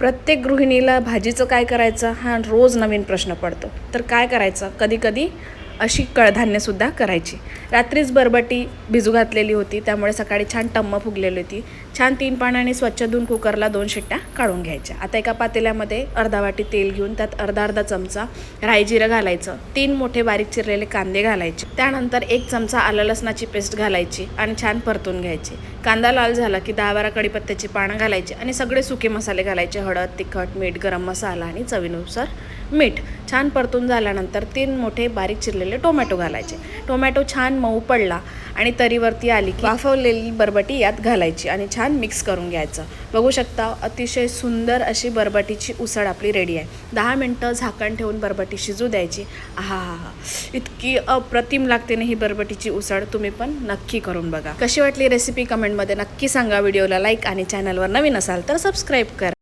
प्रत्येक गृहिणीला भाजीचं काय करायचं हा रोज नवीन प्रश्न पडतो. तर काय करायचं, कधी कधी अशी कडधान्यसुद्धा करायची. रात्रीच बरबटी भिजू घातलेली होती, त्यामुळे सकाळी छान टम्म फुगलेली होती. छान 3 पाण्याने स्वच्छ धुवून कुकरला 2 शिट्ट्या काढून घ्यायच्या. आता एका पातेल्यामध्ये अर्धा वाटी तेल घेऊन त्यात अर्धा चमचा राई जिरं घालायचं, 3 मोठे बारीक चिरलेले कांदे घालायचे, त्यानंतर 1 चमचा आलं लसणाची पेस्ट घालायची आणि छान परतून घ्यायची. कांदा लाल झाला की 10-12 कढीपत्त्याची पानं घालायची आणि सगळे सुके मसाले घालायचे, हळद, तिखट, मीठ, गरम मसाला आणि चवीनुसार मीठ. छान परतून झाल्यानंतर 3 मोठे बारीक चिरलेले टोमॅटो घालायचे. टोमॅटो छान मऊ पडला आणि तरीवरती आली की वाफवलेली बरबटी यात घालायची आणि छान मिक्स करून घ्यायचं. बघू शकता अतिशय सुंदर अशी बरबटीची उसळ आपली रेडी आहे. 10 मिनटं झाकण ठेवून बरबटी शिजू द्यायची. इतकी अप्रतिम लागते ना ही बरबटीची उसळ. तुम्ही पण नक्की करून बघा. कशी वाटली रेसिपी कमेंटमध्ये नक्की सांगा. व्हिडिओला लाईक आणि चॅनलवर नवीन असाल तर सबस्क्राईब करा.